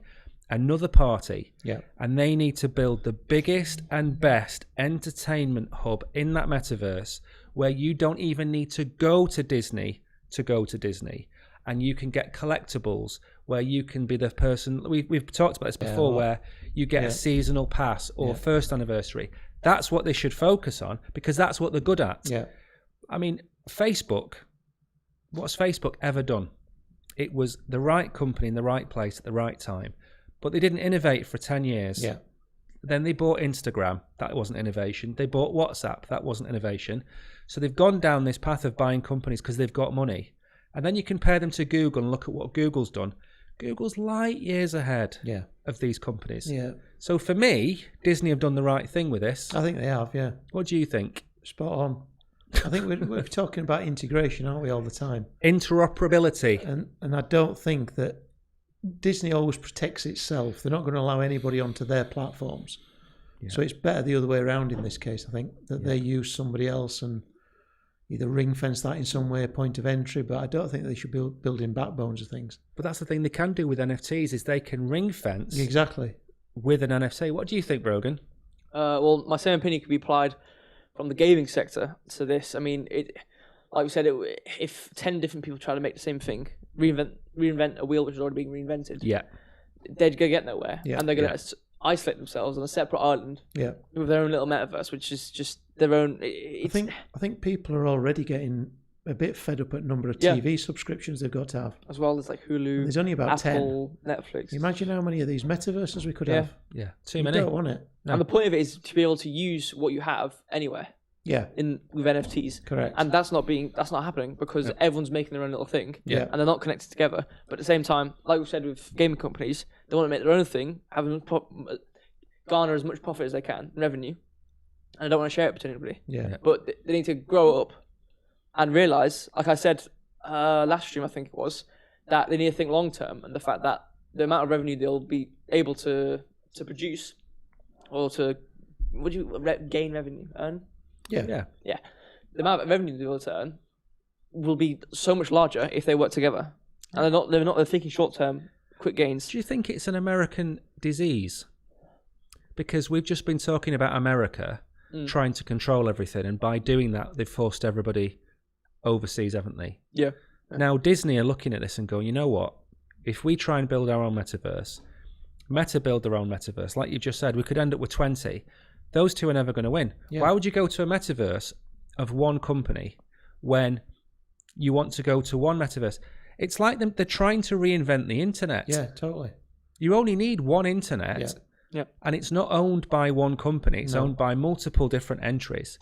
another party. Yeah. And they need to build the biggest and best entertainment hub in that metaverse, where you don't even need to go to Disney to go to Disney. And you can get collectibles where you can be the person... We've talked about this before, where you get a seasonal pass or first anniversary. That's what they should focus on, because that's what they're good at. Yeah. I mean, Facebook, what's Facebook ever done? It was the right company in the right place at the right time. But they didn't innovate for 10 years. Yeah. Then they bought Instagram. That wasn't innovation. They bought WhatsApp. That wasn't innovation. So they've gone down this path of buying companies because they've got money. And then you compare them to Google and look at what Google's done. Google's light years ahead of these companies. Yeah. So for me, Disney have done the right thing with this. I think they have, yeah. What do you think? Spot on. I think we're talking about integration, aren't we, all the time? Interoperability. And I don't think that Disney always protects itself. They're not going to allow anybody onto their platforms. Yeah. So it's better the other way around in this case, I think, that they use somebody else and either ring fence that in some way, point of entry, but I don't think they should be building backbones of things. But that's the thing they can do with NFTs, is they can ring fence with an NFT. What do you think, Brogan? Well, my same opinion could be applied from the gaming sector to this. I mean, like we said, if 10 different people try to make the same thing, reinvent a wheel which is already being reinvented, they're going to get nowhere. Yeah. And they're going to isolate themselves on a separate island with their own little metaverse, which is just their own... I think people are already getting a bit fed up at the number of TV subscriptions they've got to have. As well as like Hulu, there's only about Apple, 10. Netflix. Imagine how many of these metaverses we could have. Yeah, too many. You don't want it. No. And the point of it is to be able to use what you have anywhere. Yeah. With NFTs. Correct. And that's not happening because everyone's making their own little thing. Yeah. And they're not connected together. But at the same time, like we said with gaming companies, they want to make their own thing, garner as much profit as they can in revenue. And they don't want to share it with anybody. Yeah. But they need to grow up and realise, like I said last stream, I think it was, that they need to think long term, and the fact that the amount of revenue they'll be able to produce or to gain revenue, earn. Yeah. The amount of revenue they'll earn will be so much larger if they work together, and they're thinking short term, quick gains. Do you think it's an American disease? Because we've just been talking about America trying to control everything, and by doing that, they've forced everybody overseas, haven't they? Yeah. Now Disney are looking at this and going, you know what? If we try and build our own metaverse, Meta build their own metaverse, like you just said, we could end up with 20. Those two are never going to win. Yeah. Why would you go to a metaverse of one company when you want to go to one metaverse? It's like they're trying to reinvent the internet. Yeah, totally. You only need one internet, and it's not owned by one company. It's owned by multiple different entries.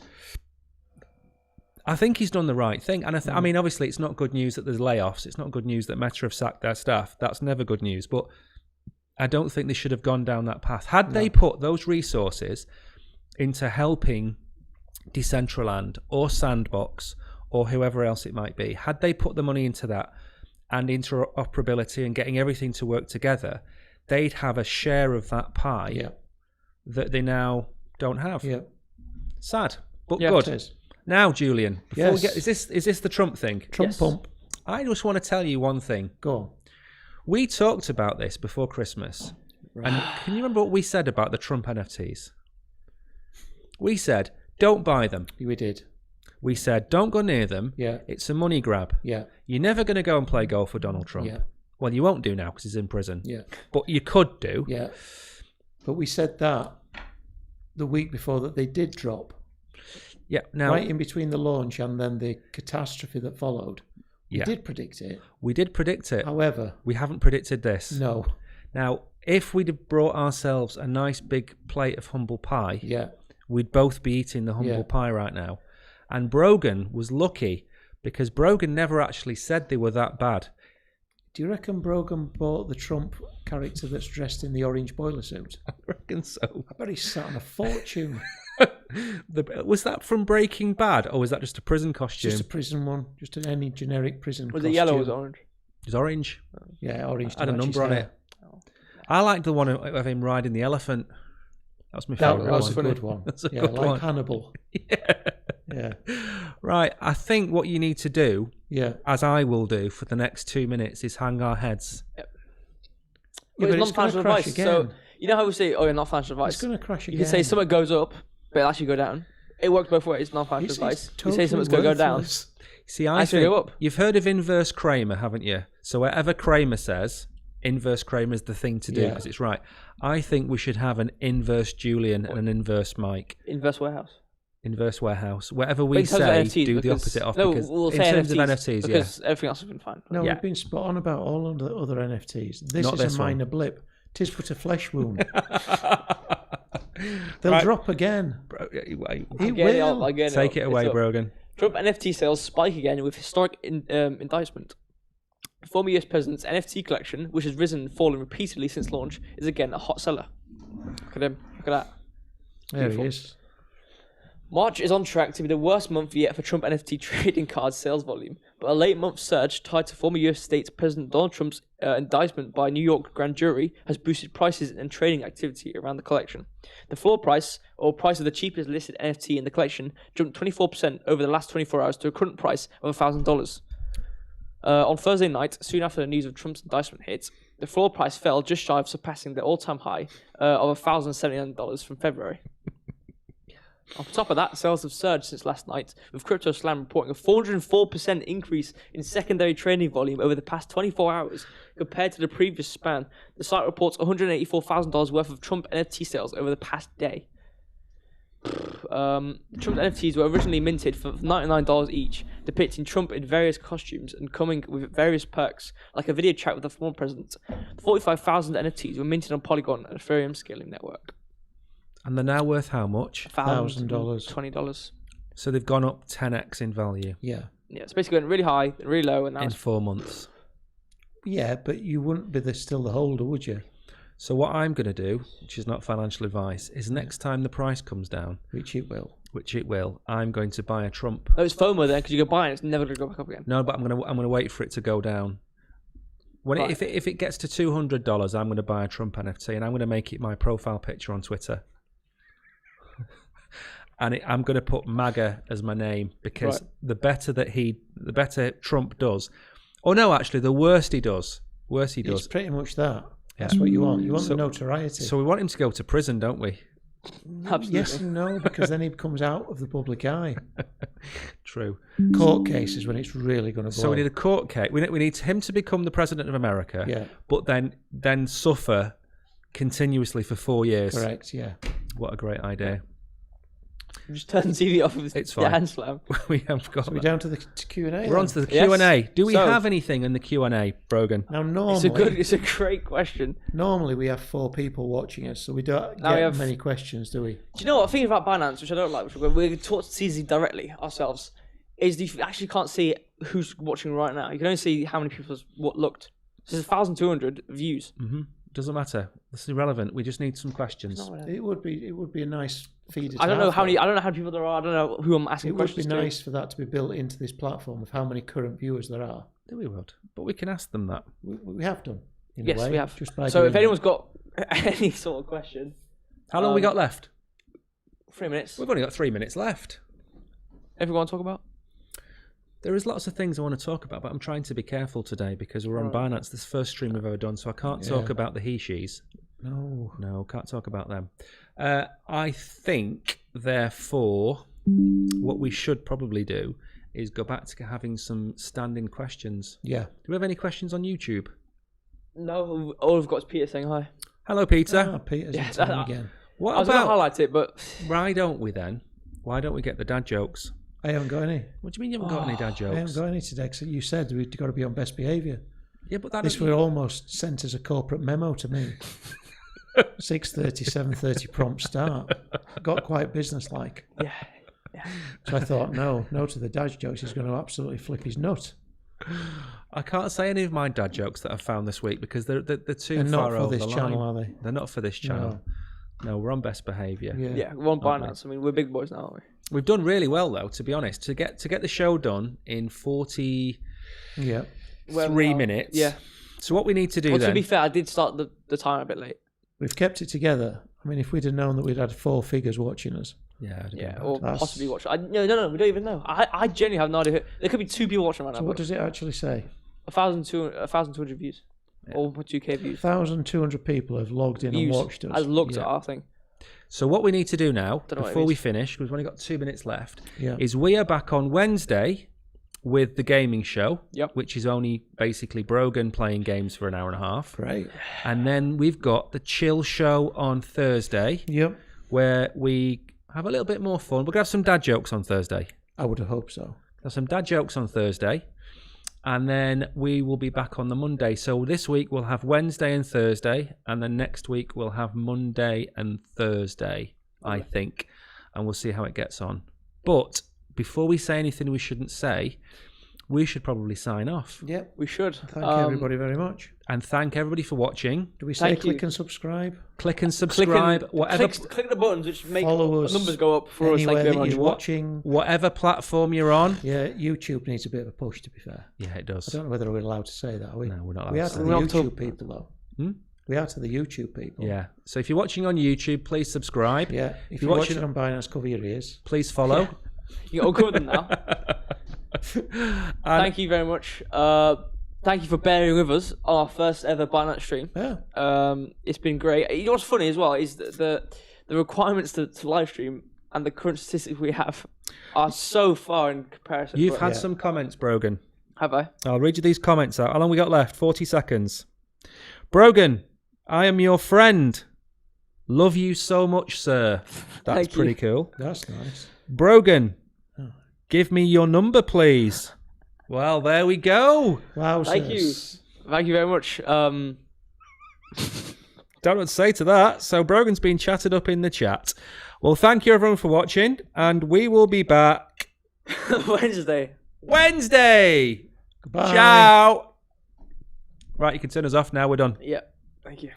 I think he's done the right thing. And I mean, obviously, it's not good news that there's layoffs. It's not good news that Meta have sacked their staff. That's never good news. But I don't think they should have gone down that path. Had they put those resources into helping Decentraland or Sandbox or whoever else it might be, had they put the money into that and interoperability and getting everything to work together, they'd have a share of that pie that they now don't have. Yeah. Sad, but Yeah, good. It is. Now, Julian, before we Yes. get, is this the Trump thing? Trump Yes. pump. I just want to tell you one thing. Go on. We talked about this before Christmas. And can you remember what we said about the Trump NFTs? We said, don't buy them. We did. We said, don't go near them. Yeah. It's a money grab. Yeah. You're never going to go and play golf with Donald Trump. Yeah. Well, you won't do now because he's in prison. Yeah. But you could do. Yeah. But we said that the week before that they did drop. Yeah. Now, Right in between the launch and then the catastrophe that followed. We Yeah. did predict it. we did predict it. However, We haven't predicted this. no. Now, if we'd have brought ourselves a nice big plate of humble pie, Yeah. we'd both be eating the humble Yeah. pie right now. And Brogan was lucky because Brogan never actually said they were that bad. Do you reckon Brogan bought the Trump character that's dressed in the orange boiler suit? I reckon so. I bet he sat on a fortune. Was that from Breaking Bad, or was that just a prison costume? Just a prison one. Just any generic prison Was costume. it yellow or was it orange? It was orange. Yeah, orange. Had a to match his number on hair. it. I liked the one of him riding the elephant. That was my That favourite was a one. good one. That's a Yeah, good like one. Hannibal. Yeah. Yeah. Right, I think what you need to do, Yeah. as I will do for the next 2 minutes, is hang our heads. Yeah, But but it's it's not financial gonna crash advice. So again. you know how we say, "Oh, you're not financial advice." It's going to crash You again. can say something goes up, but it'll actually go down. It works both ways. Not financial It's advice. You totally say something's going to go down. worthless. See, I Actually think go up. you've heard of inverse Kramer, haven't you? So whatever Kramer says, inverse Kramer is the thing to do Yeah. because it's right. I think we should have an inverse Julian and an inverse Mike. Inverse warehouse. Inverse warehouse. Whatever But we in terms of say, NFTs, do the because- opposite of No, because we'll in say terms of NFTs, NFTs, because everything else has been fine. No, Yeah. we've been spot on about all of the other NFTs. This Not is this a one. minor blip. Tis but a flesh wound. They'll Right. drop again. He will. Take it away, Brogan. Trump NFT sales spike again with historic indictment. Former US president's NFT collection, which has risen and fallen repeatedly since launch, is again a hot seller. Look at him. Look at that. There Beautiful. he is. March is on track to be the worst month yet for Trump NFT trading card sales volume, but a late month surge tied to former US State President Donald Trump's indictment by a New York grand jury has boosted prices and trading activity around the collection. The floor price, or price of the cheapest listed NFT in the collection, jumped 24% over the last 24 hours to a current price of $1,000. On Thursday night, soon after the news of Trump's indictment hit, the floor price fell just shy of surpassing the all-time high of $1,079 from February. On top of that, sales have surged since last night, with Crypto Slam reporting a 404% increase in secondary trading volume over the past 24 hours compared to the previous span. The site reports $184,000 worth of Trump NFT sales over the past day. Trump NFTs were originally minted for $99 each, depicting Trump in various costumes and coming with various perks, like a video chat with the former president. The 45,000 NFTs were minted on Polygon, an Ethereum scaling network. And they're now worth how much? $1,000. $20. So they've gone up 10x in value Yeah. Yeah, it's basically went really high, then really low, and now in it's 4 months. Yeah, but you wouldn't be still the holder, would you? So what I'm going to do, which is not financial advice, is next time the price comes down, Which it will. which it will, I'm going to buy a Trump. No, it's FOMO then, because you go buy it, it's never going to go back up again. No, but I'm gonna wait for it to go down. When Right. if it gets to $200, I'm going to buy a Trump NFT and I'm going to make it my profile picture on Twitter. And I'm going to put MAGA as my name because Right. the better Trump does. Oh no, actually, the worse he does. It's pretty much that. That's what you want. You want the notoriety. So we want him to go to prison, don't we? Absolutely. Yes and no, because then he comes out of the public eye. True. Court cases when it's really going to blow. So we need a court case. We need him to become the president of America. Yeah. But then suffer continuously for 4 years. Correct, yeah. What a great idea. Just turn the TV off with It's the fine. hand slam. We have got. So we're that. down to the Q&A. We're on to the Yes. Q&A. Do we So- have anything in the Q&A, Brogan? Now, It's a great question. normally we have 4 people watching us, so we don't Now we get have- many questions, do we? Do you know what? Thinking about Binance, which I don't like, which we're going to talk to CZ directly ourselves, is you actually can't see who's watching right now. You can only see how many people looked. So there's 1,200 views. Doesn't matter. This is irrelevant. We just need some questions. It would be a nice feed. I don't know how many. I don't know how many people there are. I don't know who I'm asking It would be questions to. nice for that to be built into this platform of how many current viewers there are. We would, but we can ask them that. We have done. In Yes, a way, we have. Just by So doing if anyone's got any sort of question, How long we got left? 3 minutes. We've only got 3 minutes left. Everyone want to talk about? There is lots of things I want to talk about, but I'm trying to be careful today because we're on Binance. This first stream we've ever done, so I can't talk about the he-she's. No, can't talk about them. I think, therefore, what we should probably do is go back to having some standing questions. Yeah. Do we have any questions on YouTube? No, all we've got is Peter saying hi. Hello, Peter. Ah, Peter's Yeah, in town again. What I was going to about... highlight it, but Why don't we then? Why don't we get the dad jokes? I haven't got any. What do you mean you haven't got any dad I haven't jokes? got any today. 'Cause you said we've got to be on best behaviour. Yeah, but that This is... were almost sent as a corporate memo to me. 6:30, 7:30 prompt start. Got quite businesslike. yeah. So I thought, no to the dad jokes. He's going to absolutely flip his nut. I can't say any of my dad jokes that I've found this week because they're too They're far not for over this the channel, line. are they? They're not for this channel. No, we're on best behaviour. Yeah, we're on Binance. I mean, we're big boys now, aren't we? We've done really well though, to be honest. To get the show done in 43 Yeah. minutes. Yeah. So what we need to do Well, then? to be fair, I did start the time a bit late. We've kept it together. I mean, if we'd have known that we'd had 4 figures watching us. Yeah. Yeah, or That's- possibly watch. No, we don't even know. I genuinely have no idea. There could be 2 people watching right now. So what does it actually say? 1,200 views. Or 2K views. 1,200 people have logged in and watched us. I looked Yeah. at our thing. So what we need to do now, Don't know what it before we means. finish, because we've only got 2 minutes left, Yeah. is we are back on Wednesday with the gaming show, Yep. which is only basically Brogan playing games for an hour and a half. Great. And then we've got the chill show on Thursday, Yep. where we have a little bit more fun. We're going to have some dad jokes on Thursday. I would have hoped so. Have some dad jokes on Thursday. And then we will be back on the Monday. So this week we'll have Wednesday and Thursday. And then next week we'll have Monday and Thursday, I think. And we'll see how it gets on. But before we say anything we shouldn't say, we should probably sign off. Yep. We should. Thank everybody very much. And thank everybody for watching. Do we say Thank click you. and subscribe? Click and subscribe. Click the buttons which make Follow us numbers go up for us. Thank anywhere you that very much. you're watching. Whatever platform you're on. Yeah, YouTube needs a bit of a push, to be fair. Yeah, it does. I don't know whether we're allowed to say that, are we? No, we're not allowed We to are say to the that. We're not YouTube to- people, though. Hmm? We are to the YouTube people. Yeah. So if you're watching on YouTube, please subscribe. Yeah. If you're you're watching- watching on Binance, cover your ears. Please follow. You all covered them now. And Thank you very much. Thank you for bearing with us on our first ever Binance stream. Yeah. It's been great. You know what's funny as well is the requirements to live stream and the current statistics we have are so far in comparison. You've but- had some comments, Brogan. Have I? I'll read you these comments out. How long we got left? 40 seconds. Brogan, I am your friend. Love you so much, sir. That's Thank you. pretty cool. That's nice. Brogan, give me your number, please. Well, there we go. Wow. Thank you. Thank you very much. Don't know what to say to that. So Brogan's been chatted up in the chat. Well, thank you everyone for watching, and we will be back Wednesday. Goodbye. Ciao. Right, you can turn us off now. We're done. Yeah. Thank you.